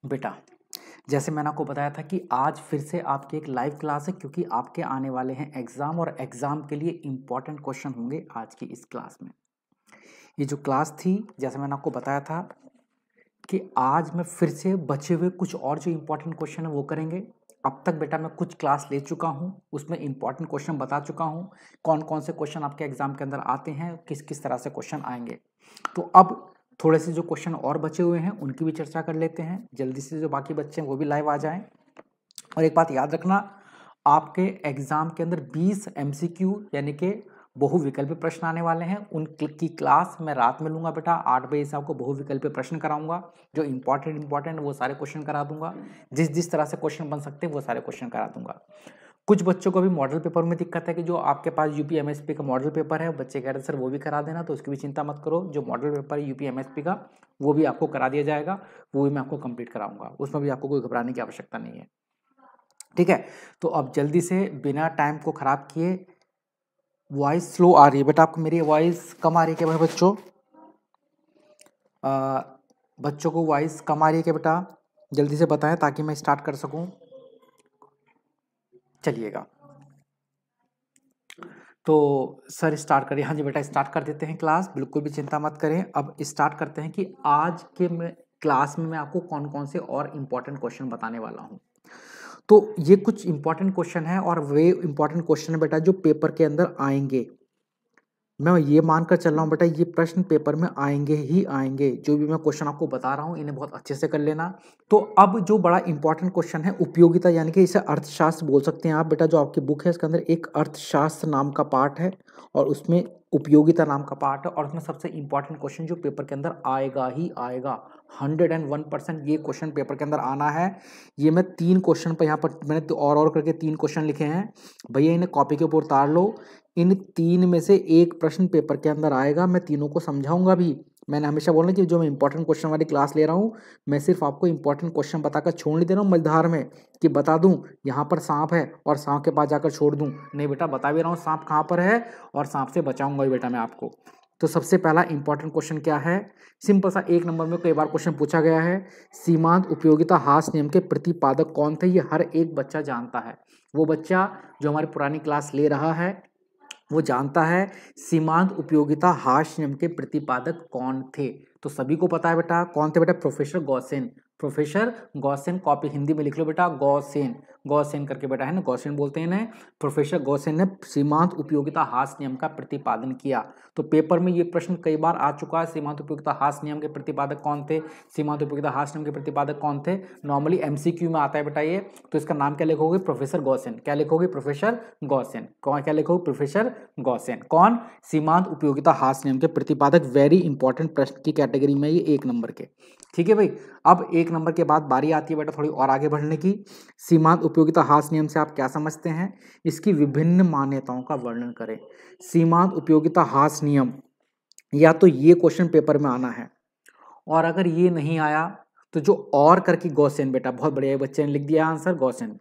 बेटा जैसे मैंने आपको बताया था कि आज फिर से आपकी एक लाइव क्लास है, क्योंकि आपके आने वाले हैं एग्जाम और एग्जाम के लिए इंपॉर्टेंट क्वेश्चन होंगे आज की इस क्लास में। ये जो क्लास थी, जैसे मैंने आपको बताया था कि आज मैं फिर से बचे हुए कुछ और जो इंपॉर्टेंट क्वेश्चन है वो करेंगे। अब तक बेटा मैं कुछ क्लास ले चुका हूँ, उसमें इंपॉर्टेंट क्वेश्चन बता चुका हूँ, कौन कौन से क्वेश्चन आपके एग्जाम के अंदर आते हैं, किस किस तरह से क्वेश्चन आएंगे। तो अब थोड़े से जो क्वेश्चन और बचे हुए हैं उनकी भी चर्चा कर लेते हैं। जल्दी से जो बाकी बच्चे हैं वो भी लाइव आ जाएं। और एक बात याद रखना, आपके एग्जाम के अंदर 20 MCQ यानी कि बहुविकल्पी प्रश्न आने वाले हैं। उनकी क्लास मैं रात में लूंगा बेटा, 8 बजे से आपको बहुविकल्पी प्रश्न कराऊंगा। जो इंपॉर्टेंट वो सारे क्वेश्चन करा दूंगा। जिस जिस तरह से क्वेश्चन बन सकते हैं वो सारे क्वेश्चन करा दूंगा। कुछ बच्चों को भी मॉडल पेपर में दिक्कत है कि जो आपके पास यूपी MSP का मॉडल पेपर है, बच्चे कह रहे हैं सर वो भी करा देना, तो उसकी भी चिंता मत करो। जो मॉडल पेपर है यूपी MSP का वो भी आपको करा दिया जाएगा, वो भी मैं आपको कंप्लीट कराऊंगा, उसमें भी आपको कोई घबराने की आवश्यकता नहीं है। ठीक है, तो अब जल्दी से बिना टाइम को खराब किए, वॉइस स्लो आ रही है बेटा, आपको मेरी वॉइस कम आ रही है क्या बच्चों? बच्चों को वॉइस कम आ रही है क्या बेटा? जल्दी से बताएं ताकि मैं स्टार्ट कर सकूं। चलिएगा, तो सर स्टार्ट करिए। हाँ जी बेटा, स्टार्ट कर देते हैं क्लास, बिल्कुल भी चिंता मत करें। अब स्टार्ट करते हैं कि आज के क्लास में मैं आपको कौन कौन से और इम्पोर्टेंट क्वेश्चन बताने वाला हूँ। तो ये कुछ इंपॉर्टेंट क्वेश्चन है और वे इंपॉर्टेंट क्वेश्चन है बेटा जो पेपर के अंदर आएंगे। मैं ये मानकर चल रहा हूँ बेटा ये प्रश्न पेपर में आएंगे ही आएंगे। जो भी मैं क्वेश्चन आपको बता रहा हूँ इन्हें बहुत अच्छे से कर लेना। तो अब जो बड़ा इंपॉर्टेंट क्वेश्चन है उपयोगिता, यानी कि इसे अर्थशास्त्र बोल सकते हैं आप बेटा। जो आपकी बुक है इसके अंदर एक अर्थशास्त्र नाम का पार्ट है और उसमें उपयोगिता नाम का पार्ट है, और उसमें सबसे इंपॉर्टेंट क्वेश्चन जो पेपर के अंदर आएगा ही आएगा, 101% ये क्वेश्चन पेपर के अंदर आना है। ये मैं 3 क्वेश्चन पर यहाँ पर मैंने तो और करके 3 क्वेश्चन लिखे हैं भैया, इन्हें कॉपी के ऊपर उतार लो। इन 3 में से एक प्रश्न पेपर के अंदर आएगा, मैं तीनों को समझाऊंगा भी। मैंने हमेशा बोला कि जो मैं इंपॉर्टेंट क्वेश्चन वाली क्लास ले रहा हूँ, मैं सिर्फ आपको इंपॉर्टेंट क्वेश्चन बताकर छोड़ नहीं दे रहा हूँ मझधार में कि बता दूं यहाँ पर सांप है और सांप के पास जाकर छोड़ दूं। नहीं बेटा, बता भी रहा हूँ सांप कहाँ पर है और सांप से बचाऊंगा भी बेटा मैं आपको। तो सबसे पहला इंपॉर्टेंट क्वेश्चन क्या है? सिंपल सा 1 नंबर में कई बार क्वेश्चन पूछा गया है, सीमांत उपयोगिता हास नियम के प्रतिपादक कौन थे? ये हर एक बच्चा जानता है। वो बच्चा जो हमारी पुरानी क्लास ले रहा है वो जानता है सीमांत उपयोगिता हास नियम के प्रतिपादक कौन थे। तो सभी को पता है बेटा कौन थे बेटा? प्रोफेसर गॉसेन। प्रोफेसर गॉसेन, कॉपी हिंदी में लिख लो बेटा, गॉसेन। गॉसेन करके बेटा है ना, गॉसेन बोलते हैं इन्हें। प्रोफेसर गॉसेन ने सीमांत उपयोगिता हास नियम का प्रतिपादन किया। तो पेपर में ये प्रश्न कई बार आ चुका है, सीमांत उपयोगिता हास नियम के प्रतिपादक कौन थे? सीमांत उपयोगिता हास नियम के प्रतिपादक कौन थे? नॉर्मली MCQ में आता है बेटा ये। तो इसका नाम क्या लिखोगे? प्रोफेसर गॉसेन। क्या लिखोगे? प्रोफेसर गॉसेन। कौन? क्या लिखोगे? प्रोफेसर गॉसेन। कौन? सीमांत उपयोगिता हास नियम के प्रतिपादक। वेरी इंपॉर्टेंट प्रश्न की कैटेगरी में ये 1 नंबर के। ठीक है भाई, अब 1 नंबर के बाद बारी आती है बेटा थोड़ी और आगे बढ़ने की। सीमांत उपयोगिता हास नियम से आप क्या समझते हैं? इसकी विभिन्न मान्यताओं का वर्णन करें। सीमांत उपयोगिता हास नियम, या तो ये क्वेश्चन पेपर में आना है, और अगर ये नहीं आया तो जो और करके गॉसेन बेटा, बहुत बढ़िया बच्चे ने लिख दिया आंसर गॉसेन।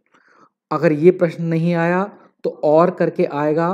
अगर ये प्रश्न नहीं आया तो और करके आएगा,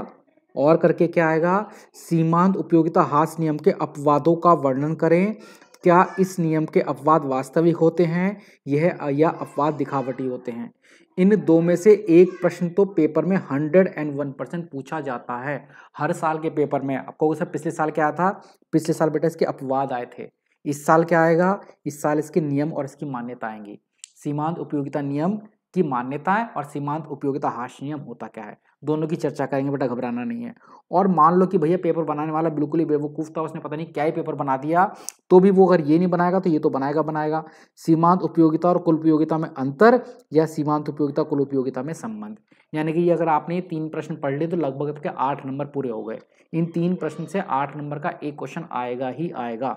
और करके क्या आएगा? सीमांत उपयोगिता हास नियम के अपवादों का वर्णन करें। क्या इस नियम के अपवाद वास्तविक होते हैं यह या अपवाद दिखावटी होते हैं? इन 2 में से एक प्रश्न तो पेपर में 101% पूछा जाता है हर साल के पेपर में। आपको सर पिछले साल क्या आया था? पिछले साल बेटा इसके अपवाद आए थे। इस साल क्या आएगा? इस साल इसके नियम और इसकी मान्यता आएंगी। सीमांत उपयोगिता नियम की मान्यताएं और सीमांत उपयोगिता हास नियम होता क्या है, दोनों की चर्चा करेंगे बेटा, घबराना नहीं है। और मान लो कि भैया पेपर बनाने वाला बिल्कुल ही बेवकूफ था, उसने पता नहीं क्या ही पेपर बना दिया, तो भी वो अगर ये नहीं बनाएगा तो ये तो बनाएगा। सीमांत उपयोगिता और कुल उपयोगिता में अंतर, या सीमांत उपयोगिता कुल उपयोगिता में संबंध। यानी कि अगर आपने ये 3 प्रश्न पढ़ लिए तो लगभग के 8 नंबर पूरे हो गए। इन 3 प्रश्न से 8 नंबर का एक क्वेश्चन आएगा ही आएगा।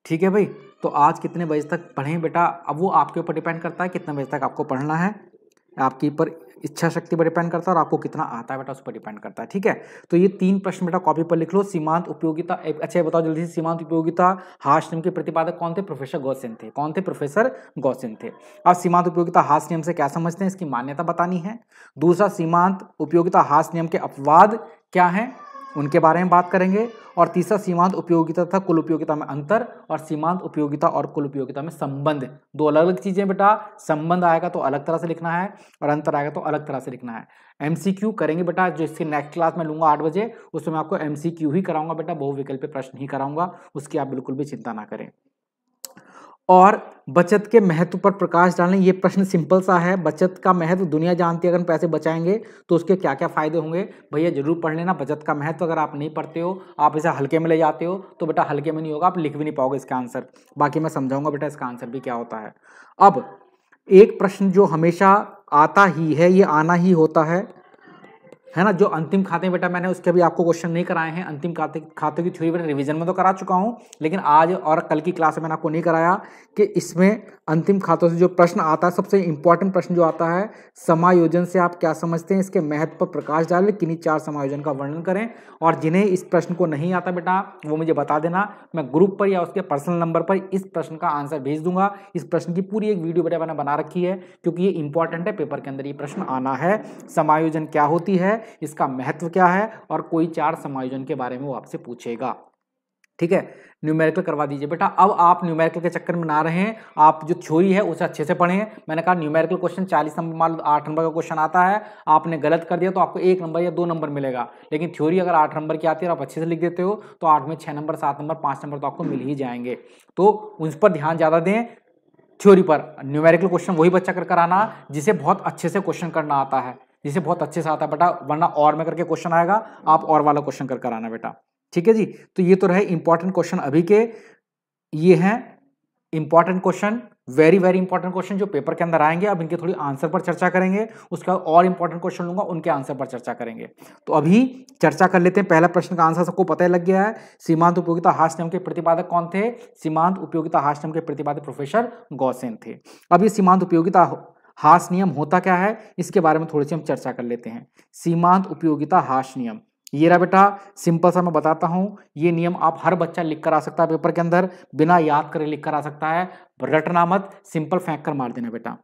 ठीक है भाई, तो आज कितने बजे तक पढ़ें बेटा? अब वो आपके ऊपर डिपेंड करता है कितने बजे तक आपको पढ़ना है, आपके ऊपर इच्छा शक्ति पर डिपेंड करता है और आपको कितना आता है बेटा उस पर डिपेंड करता है। ठीक है, तो ये 3 प्रश्न बेटा कॉपी पर लिख लो। सीमांत उपयोगिता, अच्छा बताओ जल्दी से, सीमांत उपयोगिता हास नियम के प्रतिपादक कौन थे? प्रोफेसर गॉसेन थे। कौन थे? प्रोफेसर गॉसेन थे। अब सीमांत उपयोगिता हास नियम से क्या समझते हैं? इसकी मान्यता बतानी है। दूसरा, सीमांत उपयोगिता हास नियम के अपवाद क्या है? उनके बारे में बात करेंगे। और तीसरा सीमांत उपयोगिता तथा कुल उपयोगिता में अंतर, और सीमांत उपयोगिता और कुल उपयोगिता में संबंध। दो अलग अलग चीजें बेटा, संबंध आएगा तो अलग तरह से लिखना है और अंतर आएगा तो अलग तरह से लिखना है। एमसीक्यू करेंगे बेटा, जो इसके नेक्स्ट क्लास में लूंगा 8 बजे, उसमें मैं आपको एमसीक्यू ही कराऊंगा बेटा, बहुविकल्पीय प्रश्न ही कराऊंगा, उसकी आप बिल्कुल भी चिंता ना करें। और बचत के महत्व पर प्रकाश डालने, ये प्रश्न सिंपल सा है। बचत का महत्व दुनिया जानती है, अगर हम पैसे बचाएंगे तो उसके क्या क्या फायदे होंगे, भैया जरूर पढ़ लेना बचत का महत्व। अगर आप नहीं पढ़ते हो, आप इसे हल्के में ले जाते हो, तो बेटा हल्के में नहीं होगा, आप लिख भी नहीं पाओगे इसका आंसर। बाकी मैं समझाऊंगा बेटा इसका आंसर भी क्या होता है। अब एक प्रश्न जो हमेशा आता ही है, ये आना ही होता है ना, जो अंतिम खाते बेटा, मैंने उसके भी आपको क्वेश्चन नहीं कराए हैं। अंतिम खाते की थ्योरी बेटा रिवीजन में तो करा चुका हूं, लेकिन आज और कल की क्लास में मैंने आपको नहीं कराया कि इसमें अंतिम खातों से जो प्रश्न आता है, सबसे इंपॉर्टेंट प्रश्न जो आता है, समायोजन से आप क्या समझते हैं, इसके महत्व पर प्रकाश डालें, किन्हीं 4 समायोजन का वर्णन करें। और जिन्हें इस प्रश्न को नहीं आता बेटा, वो मुझे बता देना, मैं ग्रुप पर या उसके पर्सनल नंबर पर इस प्रश्न का आंसर भेज दूंगा। इस प्रश्न की पूरी एक वीडियो बेटा मैंने बना रखी है, क्योंकि ये इंपॉर्टेंट है, पेपर के अंदर ये प्रश्न आना है। समायोजन क्या होती है, इसका महत्व क्या है, और कोई 4 समायोजन के बारे में वो आपसे पूछेगा। ठीक है, न्यूमेरिकल करवा दीजिए बेटा। अब आप न्यूमेरिकल के चक्कर में ना रहें, आप जो थ्योरी है उसे अच्छे से पढ़ें। मैंने कहा न्यूमेरिकल क्वेश्चन 40 नंबर, मान लो 8 नंबर का क्वेश्चन आता है, आपने गलत कर दिया तो आपको 1 नंबर या 2 नंबर मिलेगा। लेकिन थ्योरी अगर 8 नंबर की आती है और आप अच्छे से लिख देते हो, तो 8 में 6 नंबर, 7 नंबर, 5 नंबर तो आपको मिल ही जाएंगे। तो उस पर ध्यान ज्यादा दें, थ्योरी पर। न्यूमेरिकल क्वेश्चन वही बच्चा कर कर आना जिसे बहुत अच्छे से क्वेश्चन करना आता है, जिसे बहुत अच्छे से आता है बेटा, वरना और में करके क्वेश्चन आएगा, आप और वाला क्वेश्चन कर कर आना बेटा। ठीक है जी, तो ये तो रहे इंपॉर्टेंट क्वेश्चन अभी के, ये हैं important question, very very important question जो पेपर के अंदर आएंगे। अब इनके थोड़ी आंसर पर चर्चा करेंगे, उसका और इंपॉर्टेंट क्वेश्चन लूंगा, उनके आंसर पर चर्चा करेंगे। तो अभी चर्चा कर लेते हैं। पहला प्रश्न का आंसर सबको पता ही लग गया है। सीमांत उपयोगिता हास नियम के प्रतिपादक कौन थे? सीमांत उपयोगिता हास नियम के प्रतिपादक प्रोफेसर गॉसेन थे। अब ये सीमांत उपयोगिता हास नियम होता क्या है, इसके बारे में थोड़ी सी हम चर्चा कर लेते हैं। सीमांत उपयोगिता हास नियम, ये रहा बेटा, सिंपल सा मैं बताता हूं। ये नियम आप हर बच्चा लिख कर आ सकता है पेपर के अंदर, बिना याद करे लिख कर आ सकता है, रटना मत, सिंपल फेंक कर मार देना बेटा।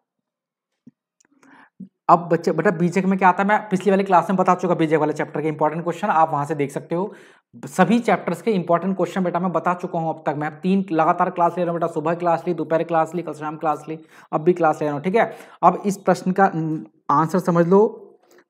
अब बच्चे बेटा बीजेक में क्या आता है, मैं पिछली वाली क्लास में बता चुका, बीजेक वाले चैप्टर के इंपॉर्टेंट क्वेश्चन आप वहां से देख सकते हो। सभी चैप्टर्स के इंपॉर्टेंट क्वेश्चन बेटा मैं बता चुका हूं अब तक। मैं 3 लगातार क्लास ले रहा हूं बेटा, सुबह क्लास ली, दोपहर क्लास ली, कल शाम क्लास ली, अब भी क्लास ले रहा हूं। ठीक है, अब इस प्रश्न का आंसर समझ लो।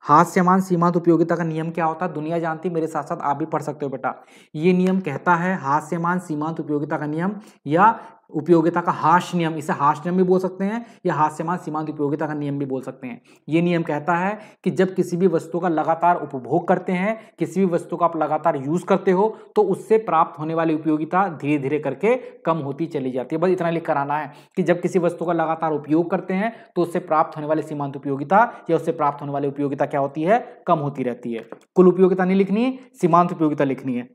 हास्यमान सीमांत उपयोगिता का नियम क्या होता है, दुनिया जानती, मेरे साथ साथ आप भी पढ़ सकते हो बेटा। ये नियम कहता है, हास्यमान सीमांत उपयोगिता का नियम या उपयोगिता का हास नियम, इसे हास नियम भी बोल सकते हैं या हास्यमान सीमांत उपयोगिता का नियम भी बोल सकते हैं। ये नियम कहता है कि जब किसी भी वस्तु का लगातार उपभोग करते हैं, किसी भी वस्तु का आप लगातार यूज करते हो, तो उससे प्राप्त होने वाली उपयोगिता धीरे धीरे करके कम होती चली जाती है। बस इतना लिख कर आना है कि जब किसी वस्तु का लगातार उपयोग करते हैं तो उससे प्राप्त होने वाली सीमांत उपयोगिता या उससे प्राप्त होने वाली उपयोगिता क्या होती है, कम होती रहती है। कुल उपयोगिता नहीं लिखनी है, सीमांत उपयोगिता लिखनी है।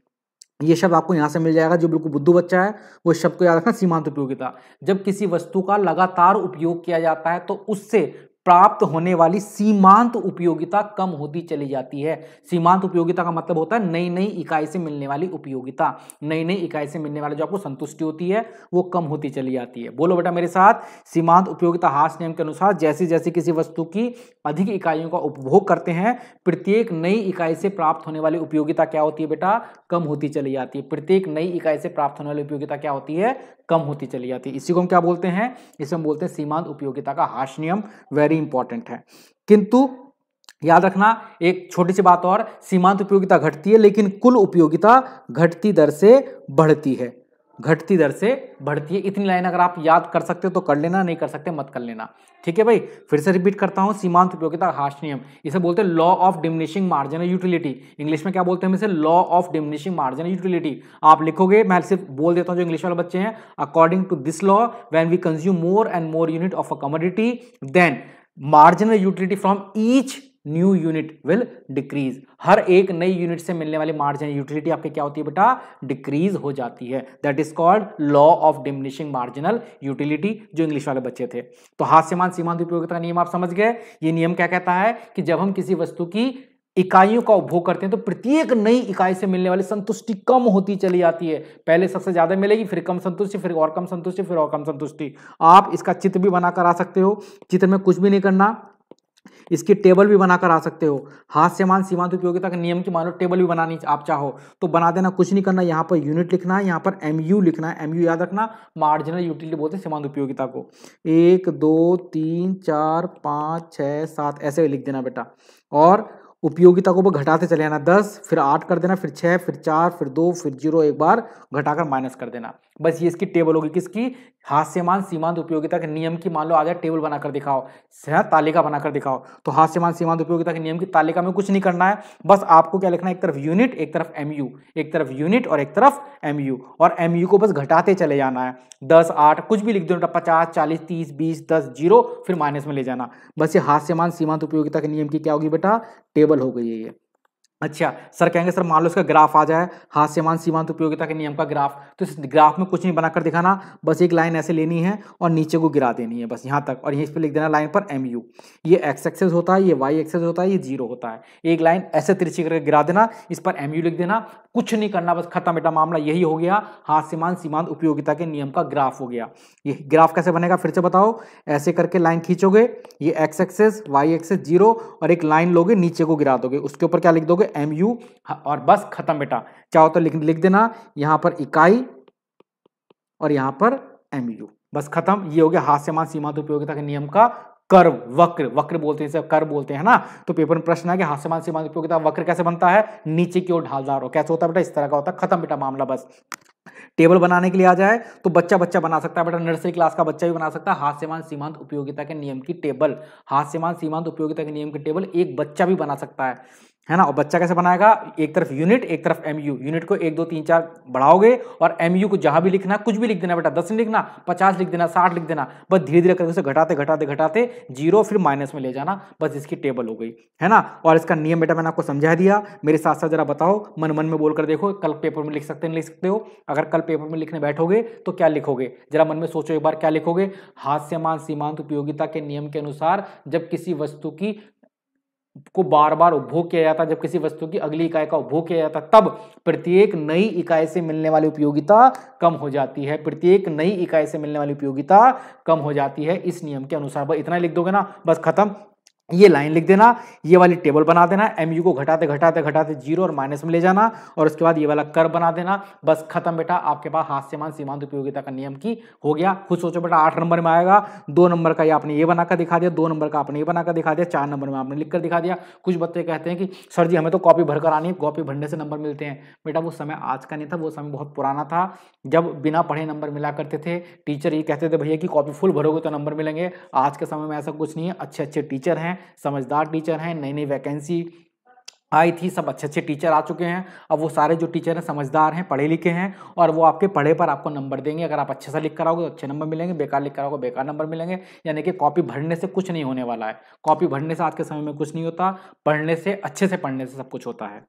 ये शब्द आपको यहां से मिल जाएगा, जो बिल्कुल बुद्धू बच्चा है वो शब्द को याद रखना, सीमांत उपयोगिता। जब किसी वस्तु का लगातार उपयोग किया जाता है तो उससे प्राप्त होने वाली सीमांत उपयोगिता कम होती चली जाती है। सीमांत उपयोगिता का मतलब होता है नई नई इकाई से मिलने वाली उपयोगिता, नई नई इकाई से मिलने वाली जो आपको संतुष्टि होती है वो कम होती चली जाती है। बोलो बेटा मेरे साथ, सीमांत उपयोगिता हास नियम के अनुसार जैसे जैसे किसी वस्तु की अधिक इकाइयों का उपभोग करते हैं, प्रत्येक नई इकाई से प्राप्त होने वाली उपयोगिता क्या होती है बेटा, कम होती चली जाती है। प्रत्येक नई इकाई से प्राप्त होने वाली उपयोगिता क्या होती है, कम होती चली जाती है। इसी को हम क्या बोलते हैं, इसे हम बोलते हैं सीमांत उपयोगिता का हास नियम। वेरी इंपॉर्टेंट है। किंतु याद रखना एक छोटी सी बात और, सीमांत उपयोगिता घटती है लेकिन कुल उपयोगिता घटती दर से बढ़ती है, घटती दर से बढ़ती है। इतनी लाइन अगर आप याद कर सकते हो तो कर लेना, नहीं कर सकते मत कर लेना। ठीक है भाई, फिर से रिपीट करता हूं, सीमांत उपयोगिता हास नियम, इसे बोलते हैं law of diminishing marginal utility. English में क्या बोलते हैं इसे, law of diminishing marginal utility. आप लिखोगे, मैं सिर्फ बोल देता हूं जो इंग्लिश वाले बच्चे हैं, according to this law when we consume more and more unit of a commodity then marginal utility from each new unit will decrease. हर एक नई यूनिट से मिलने वाली मार्जिनल यूटिलिटी आपके क्या होती है बेटा, डिक्रीज हो जाती है। That is called law of diminishing marginal utility, जो इंग्लिश वाले बच्चे थे। तो हास्यमान सीमांत उपयोगिता का नियम आप समझ गए। ये नियम क्या कहता है कि जब हम किसी वस्तु की इकाइयों का उपभोग करते हैं तो प्रत्येक नई इकाई से मिलने वाली संतुष्टि कम होती चली जाती है। पहले सबसे ज्यादा मिलेगी, फिर कम संतुष्टि, फिर और कम संतुष्टि, फिर और कम संतुष्टि। आप इसका चित्र भी बनाकर आ सकते हो, चित्र में कुछ भी नहीं करना, इसकी टेबल भी बनाकर आ सकते हो। हास्यमान सीमांत उपयोगिता के नियम की मान लो टेबल भी बनानी आप चाहो तो बना देना, कुछ नहीं करना। यहाँ पर यूनिट लिखना है, यहाँ पर एमयू लिखना है। एमयू याद रखना, मार्जिनल यूटिलिटी बोलते हैं सीमांत उपयोगिता को। 1 2 3 4 5 6 7 ऐसे लिख देना बेटा। और उपयोगिता को घटाते चले जाना, 10 फिर 8 कर देना, फिर 6 फिर 4 फिर 2 फिर 0, एक बार घटाकर माइनस कर देना। बस ये इसकी टेबल होगी किसकी, हास्यमान सीमांत उपयोगिता के नियम की। मान लो आ जाए टेबल बनाकर दिखाओ, तालिका बनाकर दिखाओ, तो हास्यमान सीमांत उपयोगिता के नियम की तालिका में कुछ नहीं करना है, बस आपको क्या लिखना है, एक तरफ यूनिट एक तरफ एमयू, एक तरफ यूनिट और एक तरफ एमयू, और एमयू को बस घटाते चले जाना है। 10 8 कुछ भी लिख दो, 50 40 30 20 10 0 फिर माइनस में ले जाना। बस ये हास्यमान सीमांत उपयोगिता के नियम की क्या होगी बेटा, टेबल हो गई है ये। अच्छा सर कहेंगे सर मान लो इसका ग्राफ आ जाए, हास्यमान सीमांत उपयोगिता के नियम का ग्राफ, तो इस ग्राफ में कुछ नहीं बनाकर दिखाना, बस एक लाइन ऐसे लेनी है और नीचे को गिरा देनी है बस यहाँ तक, और यहीं पे लिख देना लाइन पर एमयू। ये एक्स एक्सेस होता है, ये वाई एक्सेस होता है, ये 0 होता है। एक लाइन ऐसे तिरछी करके गिरा देना, इस पर एमयू लिख देना, कुछ नहीं करना, बस खत्म बेटा मामला। यही हो गया हास्यमान सीमांत उपयोगिता के नियम का ग्राफ हो गया। ये ग्राफ कैसे बनेगा फिर से बताओ, ऐसे करके लाइन खींचोगे, ये एक्स एक्सेस वाई एक्सेस 0 और एक लाइन लोगे नीचे को गिरा दोगे, उसके ऊपर क्या लिख दोगे, एमयू, और बस खत्म बेटा। चाहो तो लिख देना यहां पर इकाई और यहां पर एमयू, बस खत्म। ये हो गया हास्यमान सीमांत उपयोगिता के नियम का कर्व, वक्र बोलते हैं इसे, कर्व बोलते हैं ना। तो पेपर में प्रश्न है कि हास्यमान सीमांत उपयोगिता वक्र कैसे बनता है, नीचे की ओर ढालदार हो, कैसे होता है बेटा, इस तरह का होता है, खत्म बेटा मामला। बस टेबल बनाने के लिए आ जाए तो बच्चा बना सकता है बेटा, नर्सरी क्लास का बच्चा भी बना सकता है हास्यमान सीमांत उपयोगिता के नियम की टेबल। हास्यमान सीमांत उपयोगिता के नियम की टेबल एक बच्चा भी बना सकता है ना। और बच्चा कैसे बनाएगा, एक तरफ यूनिट एक तरफ एमयू, यूनिट को 1 2 3 4 बढ़ाओगे और एमयू को जहां भी लिखना कुछ भी लिख देना बेटा, 10 नहीं लिखना, 50 लिख देना, 60 लिख देना, बस धीरे धीरे करके उसे घटाते 0 फिर माइनस में ले जाना, बस इसकी टेबल हो गई है ना। और इसका नियम बेटा मैंने आपको समझा दिया, मेरे साथ साथ जरा बताओ, मन में बोलकर देखो, कल पेपर में लिख सकते नहीं लिख सकते हो, अगर कल पेपर में लिखने बैठोगे तो क्या लिखोगे, जरा मन में सोचो एक बार, क्या लिखोगे, हास्यमान सीमांत उपयोगिता के नियम के अनुसार जब किसी वस्तु की को बार बार उपभोग किया जाता है, जब किसी वस्तु की अगली इकाई का उपभोग किया जाता है, तब प्रत्येक नई इकाई से मिलने वाली उपयोगिता कम हो जाती है, प्रत्येक नई इकाई से मिलने वाली उपयोगिता कम हो जाती है इस नियम के अनुसार। बस इतना लिख दोगे ना, बस खत्म। ये लाइन लिख देना, ये वाली टेबल बना देना, एमयू को घटाते 0 और माइनस में ले जाना, और उसके बाद ये वाला कर्व बना देना, बस खत्म बेटा, आपके पास हास्यमान सीमांत उपयोगिता का नियम की हो गया। खुद सोचो बेटा, 8 नंबर में आएगा, 2 नंबर का ये आपने ये बनाकर दिखा दिया, 2 नंबर का आपने ये बनाकर दिखा दिया, 4 नंबर में आपने लिख कर दिखा दिया। कुछ बच्चे कहते हैं कि सर जी हमें तो कॉपी भरकर आनी है, कॉपी भरने से नंबर मिलते हैं। बेटा वो समय आज का नहीं था, वो समय बहुत पुराना था, जब बिना पढ़े नंबर मिला करते थे। टीचर ये कहते थे भैया कि कॉपी फुल भरोगे तो नंबर मिलेंगे। आज के समय में ऐसा कुछ नहीं है, अच्छे अच्छे टीचर हैं, समझदार टीचर हैं, नई नई वैकेंसी आई थी, सब अच्छे अच्छे टीचर आ चुके हैं। अब वो सारे जो टीचर हैं समझदार हैं, पढ़े लिखे हैं, और वो आपके पढ़े पर आपको नंबर देंगे। अगर आप अच्छे से लिख कर आओगे तो अच्छे नंबर मिलेंगे, बेकार लिख कर आओगे बेकार नंबर मिलेंगे। यानी कि कॉपी भरने से कुछ नहीं होने वाला है, कॉपी भरने से आज के समय में कुछ नहीं होता, पढ़ने से, अच्छे से पढ़ने से सब कुछ होता है।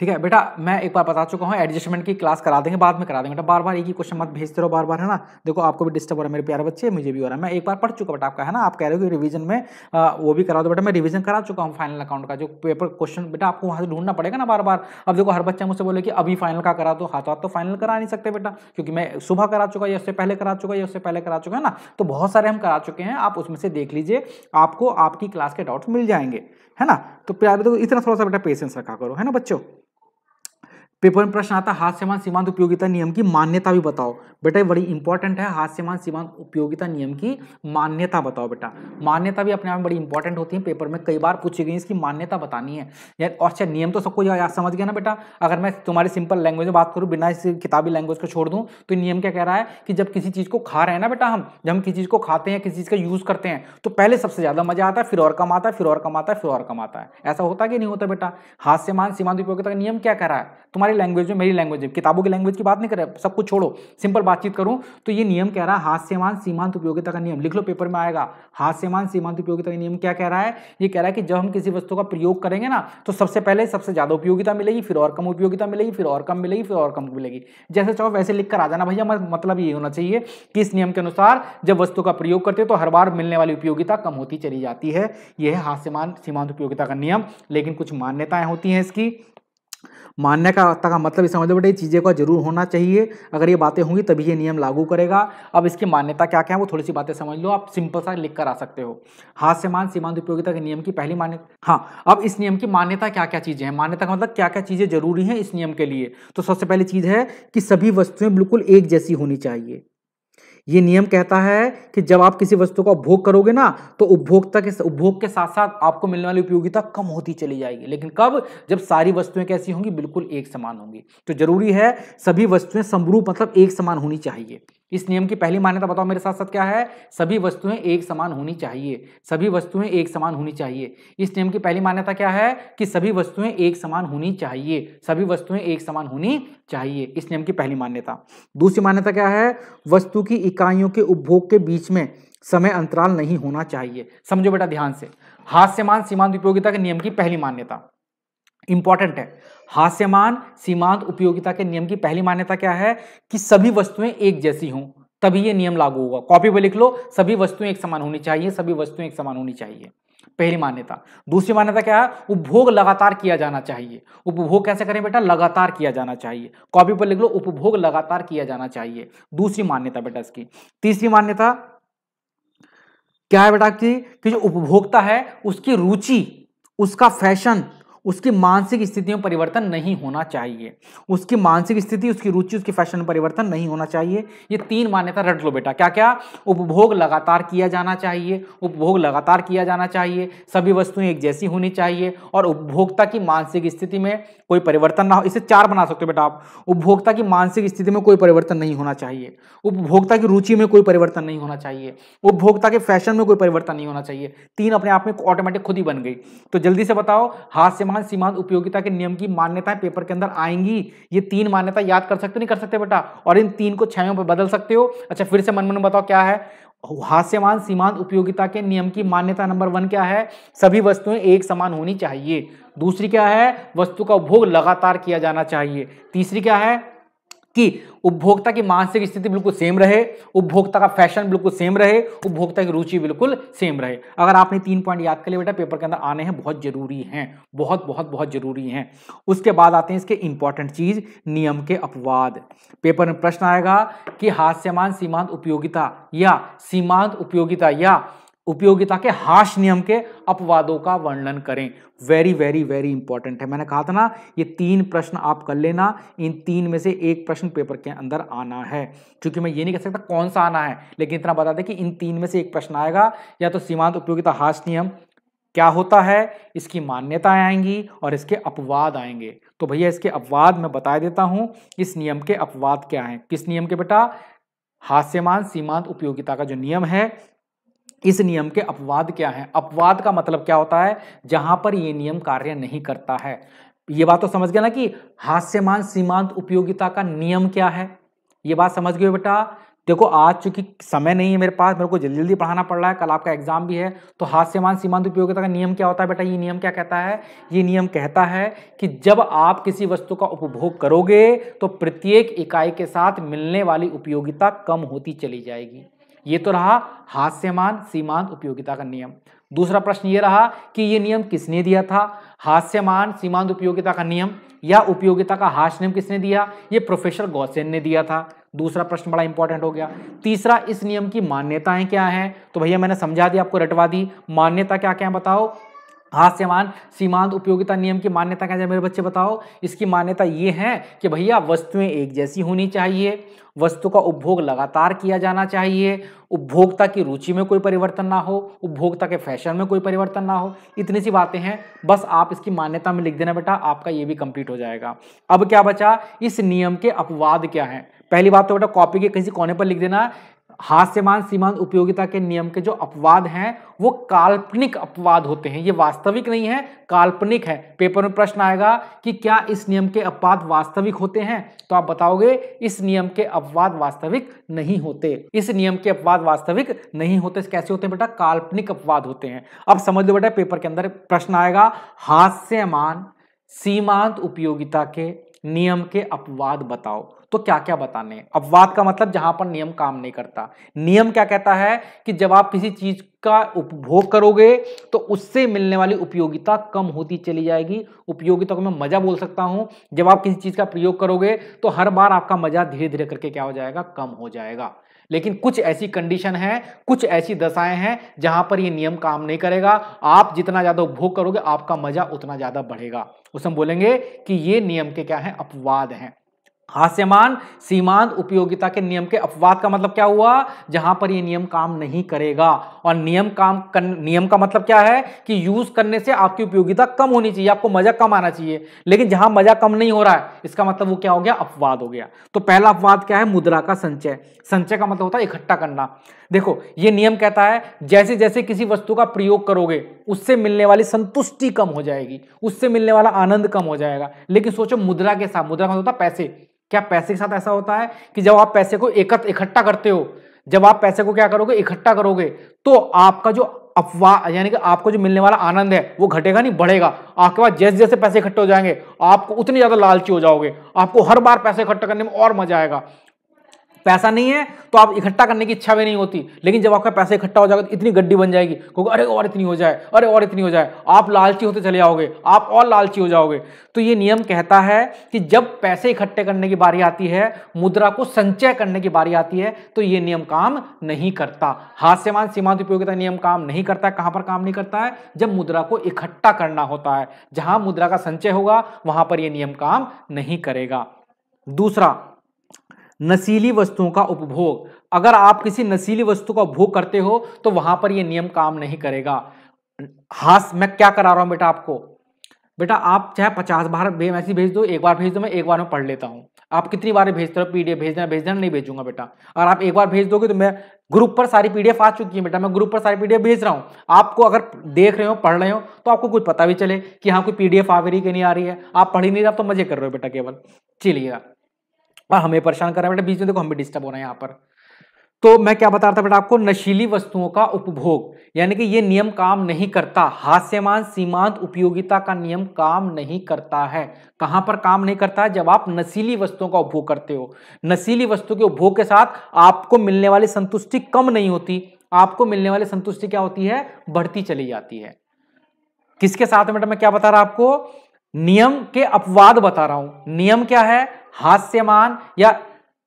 ठीक है बेटा, मैं एक बार बता चुका हूँ, एडजस्टमेंट की क्लास करा देंगे, बाद में करा देंगे बेटा, बार बार एक ही क्वेश्चन मत भेजते रहो बार बार, है ना। देखो आपको भी डिस्टर्ब हो रहा है मेरे प्यारे बच्चे, मुझे भी हो रहा है। मैं एक बार पढ़ चुका बेटा आपका, है ना। आप कह रहे हो कि रिवीजन में वो भी करा दो बेटा, मैं रिवीजन करा चुका हूँ फाइनल अकाउंट का, जो पेपर क्वेश्चन बेटा आपको वहाँ से ढूंढना पड़ेगा ना बार बार। अब देखो हर बच्चा मुझसे बोले कि अभी फाइनल का करा दो, हाथों हाथ तो फाइनल करा नहीं सकते बेटा, क्योंकि मैं सुबह करा चुका, या उससे पहले करा चुका, या उससे पहले करा चुका, है ना। तो बहुत सारे हम करा चुके हैं, आप उसमें से देख लीजिए, आपको आपकी क्लास के डाउट्स मिल जाएंगे, है ना। तो प्यारे तो इतना थोड़ा सा बेटा पेशेंस रखा करो, है ना बच्चों। पेपर में प्रश्न आता है हास्यमान सीमांत उपयोगिता नियम की मान्यता भी बताओ। बेटा ये बड़ी इंपॉर्टेंट है, हास्यमान सीमांत उपयोगिता नियम की मान्यता बताओ बेटा। मान्यता भी अपने आप में बड़ी इंपॉर्टेंट होती है, पेपर में कई बार पूछी गई, इसकी मान्यता बतानी है। और अच्छा नियम तो सबको याद समझ गया ना बेटा। अगर मैं तुम्हारी सिंपल लैंग्वेज में बात करूँ, बिना इस किताबी लैंग्वेज को छोड़ दूँ, तो नियम क्या कह रहा है कि जब किसी चीज़ को खा रहे हैं ना बेटा हम, जब हम किसी चीज़ को खाते हैं, किसी चीज़ का यूज़ करते हैं, तो पहले सबसे ज़्यादा मजा आता है, फिर और कम आता है, फिर और कम आता है, फिर और कम आता है। ऐसा होता है कि नहीं होता बेटा। हास्यमान सीमांत उपयोगिता का नियम क्या कह रहा है, तुम्हारी लैंग्वेज में, मेरी लैंग्वेज, किताबों की लैंग्वेज की बात नहीं कर रहे, सब कुछ छोड़ो, सिंपल बातचीत करूं तो ये नियम कह रहा है हास्यमान सीमांत उपयोगिता का नियम। लिख लो, पेपर में आएगा। हास्यमान सीमांत उपयोगिता का नियम क्या कह रहा है, ये कह रहा है कि जब हम किसी वस्तु का प्रयोग करेंगे ना, तो सबसे पहले सबसे ज्यादा उपयोगिता मिलेगी, फिर और कम उपयोगिता मिलेगी, फिर और कम मिलेगी, फिर और कम मिलेगी। जैसे चाहो वैसे लिख कर आ जाना भैया, मतलब ये होना चाहिए कि इस नियम के अनुसार जब वस्तु का प्रयोग करते हो तो हर बार मिलने वाली उपयोगिता कम होती चली जाती है। यह है हास्यमान सीमांत उपयोगिता का नियम। लेकिन कुछ मान्यताएं होती हैं इसकी। मान्यता का मतलब समझ लो बेटा, ये चीज़ें का जरूर होना चाहिए, अगर ये बातें होंगी तभी ये नियम लागू करेगा। अब इसकी मान्यता क्या क्या है वो थोड़ी सी बातें समझ लो, आप सिंपल सा लिख कर आ सकते हो। हास्यमान सीमांत उपयोगिता के नियम की पहली मान्यता। हाँ, अब इस नियम की मान्यता क्या क्या चीजें हैं, मान्यता का मतलब क्या क्या चीजें जरूरी हैं इस नियम के लिए। तो सबसे पहली चीज है कि सभी वस्तुएं बिल्कुल एक जैसी होनी चाहिए। ये नियम कहता है कि जब आप किसी वस्तु का उपभोग करोगे ना, तो उपभोग के साथ साथ आपको मिलने वाली उपयोगिता कम होती चली जाएगी। लेकिन कब? जब सारी वस्तुएं कैसी होंगी, बिल्कुल एक समान होंगी। तो जरूरी है सभी वस्तुएं समरूप मतलब एक समान होनी चाहिए। इस नियम की पहली मान्यता बताओ मेरे साथ साथ क्या है? सभी वस्तुएं एक समान होनी चाहिए। सभी वस्तुएं एक समान होनी चाहिए। इस नियम की पहली मान्यता क्या है? कि सभी वस्तुएं एक समान होनी चाहिए। सभी वस्तुएं एक समान होनी चाहिए, इस नियम की पहली मान्यता। दूसरी मान्यता क्या है? वस्तु की इकाइयों के उपभोग के बीच में समय अंतराल नहीं होना चाहिए। समझो बेटा ध्यान से, हास्यमान सीमांत उपयोगिता के नियम की पहली मान्यता इंपॉर्टेंट है। हास्यमान सीमांत उपयोगिता के नियम की पहली मान्यता क्या है? कि सभी वस्तुएं एक जैसी हों, तभी ये नियम लागू होगा। कॉपी पे लिख लो, सभी वस्तुएं एक समान होनी चाहिए, सभी वस्तुएं एक समान होनी चाहिए, पहली मान्यता। दूसरी मान्यता क्या है? उपभोग लगातार किया जाना चाहिए। उपभोग कैसे करें बेटा? लगातार किया जाना चाहिए। कॉपी पर लिख लो, उपभोग लगातार किया जाना चाहिए, दूसरी मान्यता बेटा इसकी। तीसरी मान्यता क्या है बेटा कि जो उपभोक्ता है उसकी रुचि, उसका फैशन, उसकी मानसिक स्थिति में परिवर्तन नहीं होना चाहिए। उसकी मानसिक स्थिति, उसकी रुचि, उसकी फैशन में परिवर्तन नहीं होना चाहिए। ये तीन मान्यता रट लो बेटा। क्या क्या? उपभोग लगातार किया जाना चाहिए, उपभोग लगातार किया जाना चाहिए, सभी वस्तुएं एक जैसी होनी चाहिए, और उपभोक्ता की मानसिक स्थिति में कोई परिवर्तन ना हो। इसे चार बना सकते हो बेटा आप। उपभोक्ता की मानसिक स्थिति में कोई परिवर्तन नहीं होना चाहिए, उपभोक्ता की रुचि में कोई परिवर्तन नहीं होना चाहिए, उपभोक्ता के फैशन में कोई परिवर्तन नहीं होना चाहिए। तीन अपने आप में ऑटोमेटिक खुद ही बन गई। तो जल्दी से बताओ, हास्यमान सीमांत उपयोगिता के नियम की मान्यताएं पेपर के अंदर आएंगी। ये तीन मान्यता याद कर सकते नहीं कर सकते बेटा? और इन तीन को छयों पर बदल सकते हो। अच्छा फिर से मन में बताओ क्या है? हास्यमान सीमांत उपयोगिता के नियम की मान्यता नंबर 1 क्या है? सभी वस्तुएं एक समान होनी चाहिए। दूसरी क्या है? वस्तु का उपभोग लगातार किया जाना चाहिए। तीसरी क्या है? कि उपभोक्ता की मानसिक स्थिति बिल्कुल सेम रहे, उपभोक्ता का फैशन बिल्कुल सेम रहे, उपभोक्ता की रुचि बिल्कुल सेम रहे। अगर आपने 3 पॉइंट याद कर लिए बेटा, पेपर के अंदर आने हैं, बहुत जरूरी हैं, बहुत बहुत बहुत जरूरी हैं। उसके बाद आते हैं इसके इंपॉर्टेंट चीज, नियम के अपवाद। पेपर में प्रश्न आएगा कि हास्यमान सीमांत उपयोगिता या सीमांत उपयोगिता या उपयोगिता के हास्य नियम के अपवादों का वर्णन करें। वेरी वेरी वेरी इंपॉर्टेंट है। मैंने कहा था ना, ये 3 प्रश्न आप कर लेना, इन 3 में से एक प्रश्न पेपर के अंदर आना है। क्योंकि मैं ये नहीं कह सकता कौन सा आना है, लेकिन इतना बता दें कि इन 3 में से एक प्रश्न आएगा। या तो सीमांत उपयोगिता हास्य नियम क्या होता है, इसकी मान्यताएं आएंगी और इसके अपवाद आएंगे। तो भैया इसके अपवाद मैं बता देता हूं, इस नियम के अपवाद क्या हैं। किस नियम के बेटा? हास्यमान सीमांत उपयोगिता का जो नियम है, इस नियम के अपवाद क्या हैं। अपवाद का मतलब क्या होता है? जहां पर यह नियम कार्य नहीं करता है। ये बात तो समझ गया ना कि हास्यमान सीमांत उपयोगिता का नियम क्या है। ये बात समझ गए बेटा? देखो आज चूंकि समय नहीं है मेरे पास, मेरे को जल्दी जल्दी पढ़ाना पड़ रहा है, कल आपका एग्जाम भी है। तो हास्यमान सीमांत उपयोगिता का नियम क्या होता है बेटा? ये नियम क्या कहता है? ये नियम कहता है कि जब आप किसी वस्तु का उपभोग करोगे तो प्रत्येक इकाई के साथ मिलने वाली उपयोगिता कम होती चली जाएगी। ये तो रहा हास्यमान सीमांत उपयोगिता का नियम। दूसरा प्रश्न ये रहा कि ये नियम किसने दिया था? हास्यमान सीमांत उपयोगिता का नियम या उपयोगिता का हास्य नियम किसने दिया? ये प्रोफेसर गॉसेन ने दिया था। दूसरा प्रश्न बड़ा इंपॉर्टेंट हो गया। तीसरा, इस नियम की मान्यताएं क्या हैं? तो भैया मैंने समझा दी, आपको रटवा दी। मान्यता क्या क्या है बताओ? हास्यमान सीमांत उपयोगिता नियम की मान्यता क्या है मेरे बच्चे बताओ? इसकी मान्यता ये है कि भैया वस्तुएं एक जैसी होनी चाहिए, वस्तु का उपभोग लगातार किया जाना चाहिए, उपभोक्ता की रुचि में कोई परिवर्तन ना हो, उपभोक्ता के फैशन में कोई परिवर्तन ना हो। इतनी सी बातें हैं, बस आप इसकी मान्यता में लिख देना बेटा, आपका ये भी कंप्लीट हो जाएगा। अब क्या बचा? इस नियम के अपवाद क्या हैं। पहली बात तो बेटा कॉपी के किसी कोने पर लिख देना, हास्यमान सीमांत उपयोगिता के नियम के जो अपवाद हैं वो काल्पनिक अपवाद होते हैं। ये वास्तविक नहीं है, काल्पनिक है। पेपर में प्रश्न आएगा कि क्या इस नियम के अपवाद वास्तविक होते हैं? तो आप बताओगे इस नियम के अपवाद वास्तविक नहीं होते। इस नियम के अपवाद वास्तविक नहीं होते। कैसे होते हैं बेटा? काल्पनिक अपवाद होते हैं। अब समझ लो बेटा, पेपर के अंदर प्रश्न आएगा हास्यमान सीमांत उपयोगिता के नियम के अपवाद बताओ। तो क्या क्या बताने हैं। अपवाद का मतलब जहां पर नियम काम नहीं करता। नियम क्या कहता है कि जब आप किसी चीज का उपभोग करोगे तो उससे मिलने वाली उपयोगिता कम होती चली जाएगी। उपयोगिता को मैं मजा बोल सकता हूं। जब आप किसी चीज का प्रयोग करोगे तो हर बार आपका मजा धीरे धीरे करके क्या हो जाएगा, कम हो जाएगा। लेकिन कुछ ऐसी कंडीशन है, कुछ ऐसी दशाएं हैं जहां पर ये नियम काम नहीं करेगा। आप जितना ज्यादा उपभोग करोगे आपका मजा उतना ज्यादा बढ़ेगा। उसे हम बोलेंगे कि ये नियम के क्या है, अपवाद हैं। हास्यमान सीमांत उपयोगिता के नियम के अपवाद का मतलब क्या हुआ, जहां पर ये नियम काम नहीं करेगा। और नियम का मतलब क्या है कि यूज करने से आपकी उपयोगिता कम होनी चाहिए, आपको मजा कम आना चाहिए। लेकिन जहां मजा कम नहीं हो रहा है, इसका मतलब वो क्या हो गया, अपवाद हो गया। तो पहला अपवाद क्या है, मुद्रा का संचय। संचय का मतलब होता है इकट्ठा करना। देखो ये नियम कहता है जैसे जैसे किसी वस्तु का प्रयोग करोगे उससे मिलने वाली संतुष्टि कम हो जाएगी, उससे मिलने वाला आनंद कम हो जाएगा। लेकिन सोचो मुद्रा के साथ, मुद्रा का मतलब होता है पैसे। क्या पैसे के साथ ऐसा होता है कि जब आप पैसे को इकट्ठा करते हो, जब आप पैसे को क्या करोगे, इकट्ठा करोगे, तो आपका जो अपवाह यानी कि आपको जो मिलने वाला आनंद है वो घटेगा नहीं, बढ़ेगा। आपके पास जैसे जैसे पैसे इकट्ठे हो जाएंगे आपको उतनी ज्यादा लालची हो जाओगे, आपको हर बार पैसे इकट्ठा करने में और मजा आएगा। पैसा नहीं है तो आप इकट्ठा करने की इच्छा भी नहीं होती, लेकिन जब आपका पैसा इकट्ठा हो जाएगा तो इतनी गड्डी बन जाएगी, क्योंकि अरे और इतनी हो जाए, अरे और इतनी हो जाए, आप लालची होते चले जाओगे, आप और लालची हो जाओगे। तो ये नियम कहता है कि जब पैसे इकट्ठे करने की बारी आती है, मुद्रा को संचय करने की बारी आती है, तो ये नियम काम नहीं करता। हास्यमान सीमांत उपयोगिता नियम काम नहीं करता है। कहां पर काम नहीं करता है, जब मुद्रा को इकट्ठा करना होता है। जहां मुद्रा का संचय होगा वहां पर यह नियम काम नहीं करेगा। दूसरा, नशीली वस्तुओं का उपभोग। अगर आप किसी नशीली वस्तु का उपभोग करते हो तो वहां पर यह नियम काम नहीं करेगा। मैं क्या करा रहा हूं बेटा आपको, बेटा आप चाहे 50 बार मैसेज भेज दो, एक बार भेज दो, मैं एक बार में पढ़ लेता हूं। आप कितनी बार भेजते हो, पीडीएफ भेजना नहीं भेजूंगा बेटा। अगर आप एक बार भेज दोगे तो मैं ग्रुप पर सारी पीडीएफ आ चुकी है बेटा, मैं ग्रुप पर सारी पीडीएफ भेज रहा हूं। आपको अगर देख रहे हो, पढ़ रहे हो, तो आपको कुछ पता भी चले कि हाँ कोई पीडीएफ आ रही कि नहीं आ रही है। आप पढ़ ही नहीं रहे, आप तो मजे कर रहे हो बेटा केवल। चलिएगा, और हमें परेशान कर रहा है बेटा, बीच में देखो हम भी डिस्टर्ब हो रहे हैं यहाँ पर। तो मैं क्या बता रहा था बेटा आपको, नशीली वस्तुओं का उपभोग, यानी कि ये नियम काम नहीं करता। हास्यमान सीमांत उपयोगिता का नियम काम नहीं करता है। कहां पर काम नहीं करता है, जब आप नशीली वस्तुओं का उपभोग करते हो। नशीली वस्तु के उपभोग के साथ आपको मिलने वाली संतुष्टि कम नहीं होती, आपको मिलने वाली संतुष्टि क्या होती है, बढ़ती चली जाती है। किसके साथ में बेटा, मैं क्या बता रहा आपको, नियम के अपवाद बता रहा हूं। नियम क्या है, हास्यमान या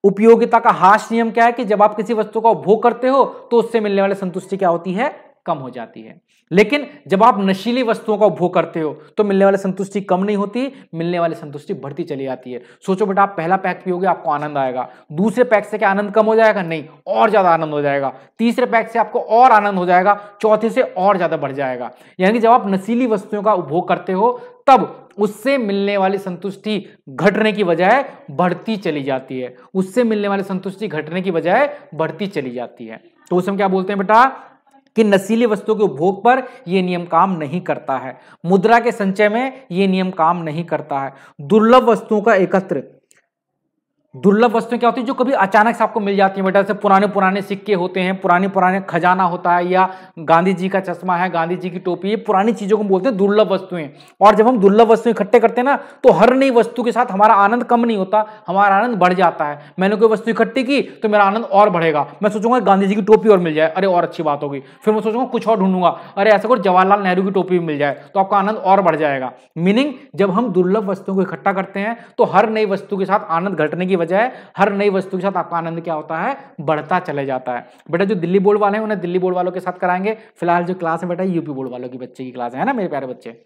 उपयोगिता का हास्य नियम क्या है कि जब आप किसी वस्तु का उपभोग करते हो तो उससे मिलने वाली संतुष्टि क्या होती है, कम हो जाती है। लेकिन जब आप नशीली वस्तुओं का उपभोग करते हो तो मिलने वाली संतुष्टि कम नहीं होती, मिलने वाली संतुष्टि बढ़ती चली जाती है। सोचो बेटा, आप पहला पैक पियोगे आपको आनंद आएगा, दूसरे पैक से क्या आनंद कम हो जाएगा, नहीं, और ज्यादा आनंद हो जाएगा। तीसरे पैक से आपको और आनंद हो जाएगा, चौथे से और ज्यादा बढ़ जाएगा। यानी जब आप नशीली वस्तुओं का उपभोग करते हो तब उससे मिलने वाली संतुष्टि घटने की बजाय बढ़ती चली जाती है, उससे मिलने वाली संतुष्टि घटने की बजाय बढ़ती चली जाती है। तो उसे हम क्या बोलते हैं बेटा, कि नशीली वस्तुओं के उपभोग पर यह नियम काम नहीं करता है। मुद्रा के संचय में यह नियम काम नहीं करता है। दुर्लभ वस्तुओं का एकत्र, दुर्लभ वस्तुएं क्या होती है, जो कभी अचानक से आपको मिल जाती है बेटा। जैसे पुराने पुराने सिक्के होते हैं, पुराने खजाना होता है, या गांधी जी का चश्मा है, गांधी जी की टोपी, ये पुरानी चीजों को बोलते हैं दुर्लभ वस्तुएं। और जब हम दुर्लभ वस्तुएं इकट्ठे करते हैं ना, तो हर नई वस्तु के साथ हमारा आनंद कम नहीं होता, हमारा आनंद बढ़ जाता है। मैंने कोई वस्तु इकट्ठी की तो मेरा आनंद और बढ़ेगा। मैं सोचूंगा गांधी जी की टोपी और मिल जाए, अरे और अच्छी बात होगी। फिर मैं सोचूंगा कुछ और ढूंढूंगा, अरे ऐसा कुछ जवाहरलाल नेहरू की टोपी भी मिल जाए, तो आपका आनंद और बढ़ जाएगा। मीनिंग, जब हम दुर्लभ वस्तुओं को इकट्ठा करते हैं तो हर नई वस्तु के साथ आनंद घटने की बजाय हर नई वस्तु के साथ आपका आनंद क्या होता है, बढ़ता चले जाता है। बेटा जो दिल्ली बोर्ड वाले हैं उन्हें दिल्ली बोर्ड वालों के साथ कराएंगे। फिलहाल जो क्लास है बेटा यूपी बोर्ड वालों की बच्चे की क्लास है ना मेरे प्यारे बच्चे।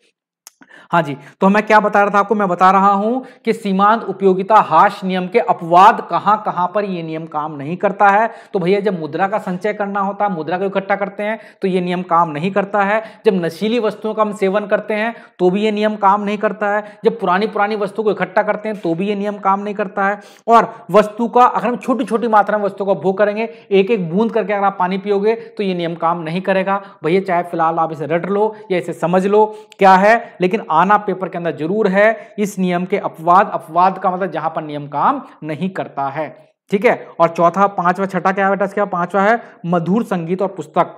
हाँ जी, तो मैं क्या बता रहा था आपको, मैं बता रहा हूं कि सीमांत उपयोगिता हाश नियम के अपवाद कहां कहां पर यह नियम काम नहीं करता है। तो भैया जब मुद्रा का संचय करना होता है, मुद्रा को इकट्ठा करते हैं तो यह नियम काम नहीं करता है। जब नशीली वस्तुओं का हम सेवन करते हैं तो भी यह नियम काम नहीं करता है। जब पुरानी पुरानी वस्तु को इकट्ठा करते हैं तो भी यह नियम काम नहीं करता है। और वस्तु का अगर हम छोटी छोटी मात्रा में वस्तु का उपभोग करेंगे, एक एक बूंद करके अगर आप पानी पियोगे तो यह नियम काम नहीं करेगा। भैया चाहे फिलहाल आप इसे रट लो या इसे समझ लो क्या है, लेकिन आना पेपर के अंदर जरूर है इस नियम के अपवाद। अपवाद का मतलब जहां पर नियम काम नहीं करता है, ठीक है। और चौथा, पांचवा, छठा क्या है बेटा इसका, पांचवा है मधुर संगीत और पुस्तक।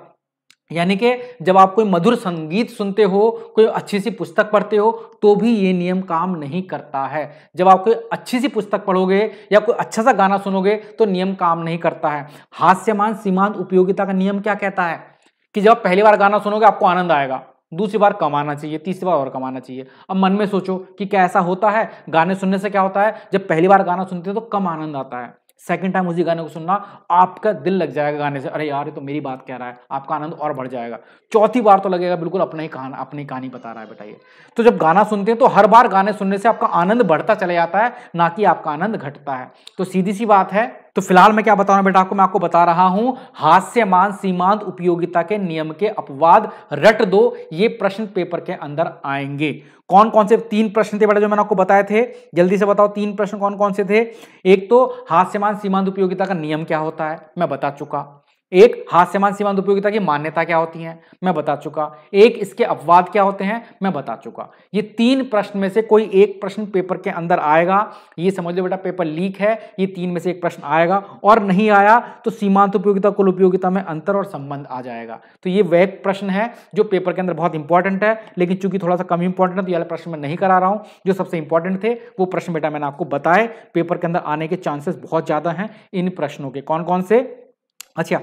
यानी कि जब आप कोई मधुर संगीत सुनते हो, कोई अच्छी सी पुस्तक पढ़ते हो, तो भी ये नियम काम नहीं करता है। जब आप कोई अच्छी सी पुस्तक पढ़ोगे या कोई अच्छा सा गाना सुनोगे तो नियम काम नहीं करता है। हास्यमान सीमांत उपयोगिता का नियम क्या कहता है कि जब आप पहली बार गाना सुनोगे आपको आनंद आएगा, दूसरी बार कम आना चाहिए, तीसरी बार और कम आना चाहिए। अब मन में सोचो कि क्या ऐसा होता है? गाने सुनने से क्या होता है, जब पहली बार गाना सुनते हो तो कम आनंद आता है, सेकंड टाइम उसी गाने को सुनना आपका दिल लग जाएगा गाने से, अरे यार ये तो मेरी बात कह रहा है, आपका आनंद और बढ़ जाएगा। चौथी बार तो लगेगा बिल्कुल अपना ही कहानी, अपनी कहानी बता रहा है बेटा ये। तो जब गाना सुनते हैं तो हर बार गाने सुनने से आपका आनंद बढ़ता चला जाता है, ना कि आपका आनंद घटता है। तो सीधी सी बात है। तो फिलहाल मैं क्या बता रहा हूं बेटा आपको, मैं आपको बता रहा हूं हास्यमान सीमांत उपयोगिता के नियम के अपवाद रट दो, ये प्रश्न पेपर के अंदर आएंगे। कौन कौन से 3 प्रश्न थे बेटा जो मैंने आपको बताए थे, जल्दी से बताओ 3 प्रश्न कौन कौन से थे। एक तो हास्यमान सीमांत उपयोगिता का नियम क्या होता है, मैं बता चुका। एक हास्यमान सीमांत उपयोगिता की मान्यता क्या होती है, मैं बता चुका। एक इसके अपवाद क्या होते हैं, मैं बता चुका। ये 3 प्रश्न में से कोई एक प्रश्न पेपर के अंदर आएगा, ये समझ लो बेटा पेपर लीक है, ये 3 में से एक प्रश्न आएगा, और नहीं आया तो सीमांत उपयोगिता कुल उपयोगिता में अंतर और संबंध आ जाएगा। तो ये वह प्रश्न है जो पेपर के अंदर बहुत इंपॉर्टेंट है, लेकिन चूंकि थोड़ा सा कम इंपॉर्टेंट है तो ये वाला प्रश्न मैं नहीं करा रहा हूं। जो सबसे इंपॉर्टेंट थे वो प्रश्न बेटा मैंने आपको बताए, पेपर के अंदर आने के चांसेस बहुत ज्यादा हैं इन प्रश्नों के। कौन कौन से? अच्छा,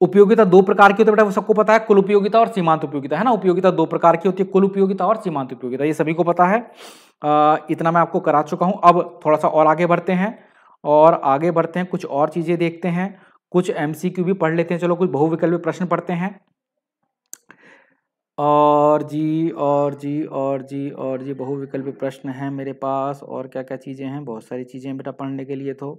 उपयोगिता 2 प्रकार की होती है बेटा, वो सबको पता है, कुल उपयोगिता और सीमांत उपयोगिता, है ना। उपयोगिता 2 प्रकार की होती है, कुल उपयोगिता और सीमांत उपयोगिता, ये सभी को पता है। इतना मैं आपको करा चुका हूं। अब थोड़ा सा और आगे बढ़ते हैं, कुछ और चीजें देखते हैं, कुछ एमसीक्यू भी पढ़ लेते हैं। चलो कुछ बहुविकल्पीय प्रश्न पढ़ते हैं। और जी बहुविकल्पीय प्रश्न हैं मेरे पास, और क्या क्या चीजें हैं, बहुत सारी चीजें बेटा पढ़ने के लिए। तो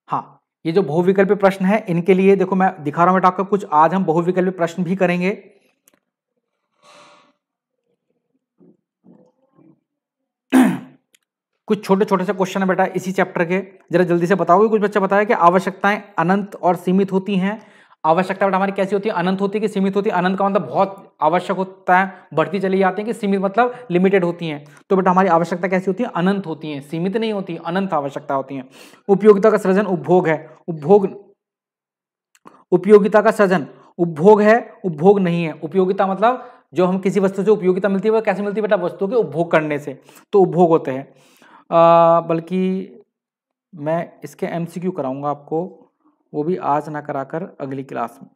हाँ, ये जो बहुविकल्पीय प्रश्न है इनके लिए देखो मैं दिखा रहा हूं बेटा आपको कुछ, आज हम बहुविकल्पीय प्रश्न भी करेंगे। कुछ छोटे छोटे से क्वेश्चन है बेटा इसी चैप्टर के, जरा जल्दी से बताओगे। कुछ बच्चा बताया कि आवश्यकताएं अनंत और सीमित होती हैं। आवश्यकता बेटा हमारी कैसी होती है, अनंत होती है कि सीमित होती है? अनंत का मतलब बहुत आवश्यक होता है, बढ़ती चली जाती है, कि सीमित मतलब लिमिटेड होती हैं। तो बेटा हमारी आवश्यकता कैसी होती है, अनंत होती है, सीमित नहीं होती, अनंत आवश्यकता होती है। उपयोगिता का सृजन उपभोग है, उपभोग उपयोगिता का सृजन उपभोग है, उपभोग नहीं है। उपयोगिता मतलब जो हम किसी वस्तु से उपयोगिता मिलती है वो कैसे मिलती है बेटा, वस्तु के उपभोग करने से, तो उपभोग होते हैं। बल्कि मैं इसके एमसीक्यू कराऊंगा आपको, वो भी आज ना कराकर अगली क्लास में।